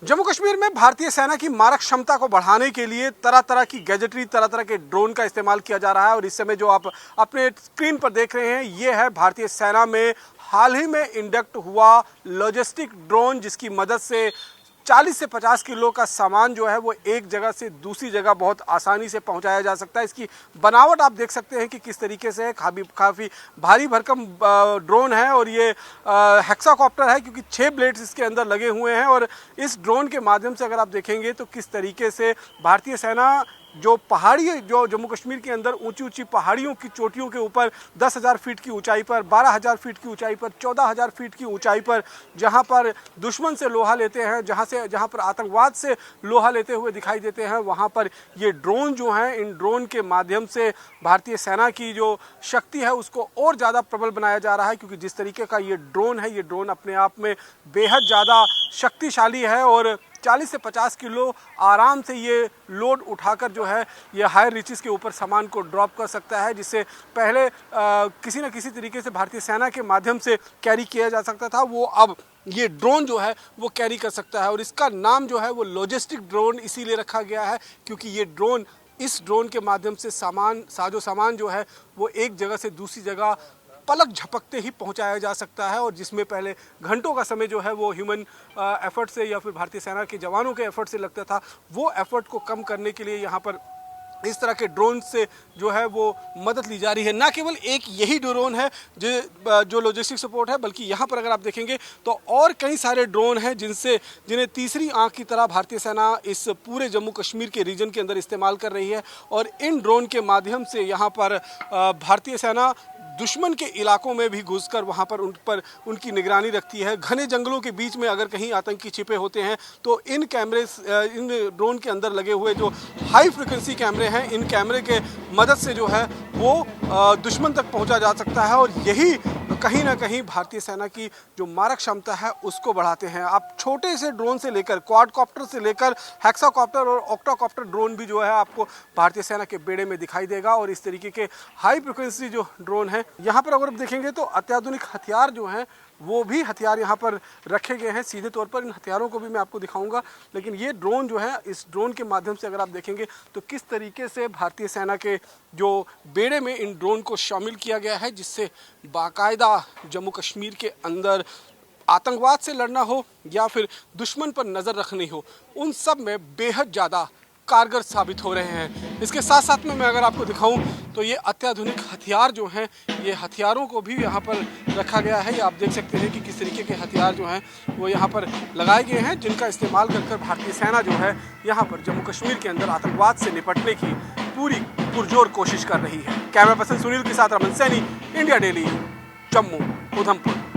जम्मू कश्मीर में भारतीय सेना की मारक क्षमता को बढ़ाने के लिए तरह तरह की गैजेटरी, तरह तरह के ड्रोन का इस्तेमाल किया जा रहा है। और इस समय जो आप अपने स्क्रीन पर देख रहे हैं, ये है भारतीय सेना में हाल ही में इंडक्ट हुआ लॉजिस्टिक ड्रोन, जिसकी मदद से 40 से 50 किलो का सामान जो है वो एक जगह से दूसरी जगह बहुत आसानी से पहुंचाया जा सकता है। इसकी बनावट आप देख सकते हैं कि किस तरीके से है। काफ़ी भारी भरकम ड्रोन है और ये हेक्साकॉप्टर है, क्योंकि 6 ब्लेड्स इसके अंदर लगे हुए हैं। और इस ड्रोन के माध्यम से अगर आप देखेंगे तो किस तरीके से भारतीय सेना जो जम्मू कश्मीर के अंदर ऊंची ऊंची पहाड़ियों की चोटियों के ऊपर 10,000 फीट की ऊंचाई पर, 12,000 फीट की ऊंचाई पर, 14,000 फीट की ऊंचाई पर, जहां पर दुश्मन से लोहा लेते हैं, जहां पर आतंकवाद से लोहा लेते हुए दिखाई देते हैं, वहां पर ये ड्रोन जो हैं, इन ड्रोन के माध्यम से भारतीय सेना की जो शक्ति है उसको और ज़्यादा प्रबल बनाया जा रहा है। क्योंकि जिस तरीके का ये ड्रोन अपने आप में बेहद ज़्यादा शक्तिशाली है और 40 से 50 किलो आराम से ये लोड उठाकर जो है ये हायर रीचेस के ऊपर सामान को ड्रॉप कर सकता है, जिससे पहले किसी न किसी तरीके से भारतीय सेना के माध्यम से कैरी किया जा सकता था, वो अब ये ड्रोन जो है वो कैरी कर सकता है। और इसका नाम जो है वो लॉजिस्टिक ड्रोन इसीलिए रखा गया है क्योंकि इस ड्रोन के माध्यम से साजो सामान जो है वो एक जगह से दूसरी जगह पलक झपकते ही पहुंचाया जा सकता है। और जिसमें पहले घंटों का समय जो है वो ह्यूमन एफर्ट से या फिर भारतीय सेना के जवानों के एफर्ट से लगता था, वो एफर्ट को कम करने के लिए यहाँ पर इस तरह के ड्रोन से जो है वो मदद ली जा रही है। ना केवल एक यही ड्रोन है जो लॉजिस्टिक सपोर्ट है, बल्कि यहाँ पर अगर आप देखेंगे तो और कई सारे ड्रोन हैं जिन्हें तीसरी आंख की तरह भारतीय सेना इस पूरे जम्मू कश्मीर के रीजन के अंदर इस्तेमाल कर रही है। और इन ड्रोन के माध्यम से यहाँ पर भारतीय सेना दुश्मन के इलाकों में भी घुसकर वहाँ पर उनकी निगरानी रखती है। घने जंगलों के बीच में अगर कहीं आतंकी छिपे होते हैं तो इन ड्रोन के अंदर लगे हुए जो हाई फ्रिक्वेंसी कैमरे हैं, इन कैमरे के मदद से जो है वो दुश्मन तक पहुँचा जा सकता है। और यही कहीं ना कहीं भारतीय सेना की जो मारक क्षमता है उसको बढ़ाते हैं। आप छोटे से ड्रोन से लेकर क्वाडकॉप्टर से लेकर हेक्साकॉप्टर और ऑक्टाकॉप्टर ड्रोन भी जो है आपको भारतीय सेना के बेड़े में दिखाई देगा। और इस तरीके के हाई फ्रिक्वेंसी जो ड्रोन है, यहाँ पर अगर आप देखेंगे तो अत्याधुनिक हथियार जो हैं वो भी हथियार यहाँ पर रखे गए हैं। सीधे तौर पर इन हथियारों को भी मैं आपको दिखाऊंगा, लेकिन ये ड्रोन जो है, इस ड्रोन के माध्यम से अगर आप देखेंगे तो किस तरीके से भारतीय सेना के जो बेड़े में इन ड्रोन को शामिल किया गया है, जिससे बाकायदा जम्मू कश्मीर के अंदर आतंकवाद से लड़ना हो या फिर दुश्मन पर नज़र रखनी हो, उन सब में बेहद ज़्यादा कारगर साबित हो रहे हैं। इसके साथ साथ में मैं अगर आपको दिखाऊं तो ये अत्याधुनिक हथियार जो हैं, ये हथियारों को भी यहाँ पर रखा गया है। ये आप देख सकते हैं कि किस तरीके के हथियार जो हैं वो यहाँ पर लगाए गए हैं, जिनका इस्तेमाल कर भारतीय सेना जो है यहाँ पर जम्मू कश्मीर के अंदर आतंकवाद से निपटने की पूरी पुरजोर कोशिश कर रही है। कैमरा पर्सन सुनील के साथ रमन सैनी, इंडिया डेली, जम्मू उधमपुर।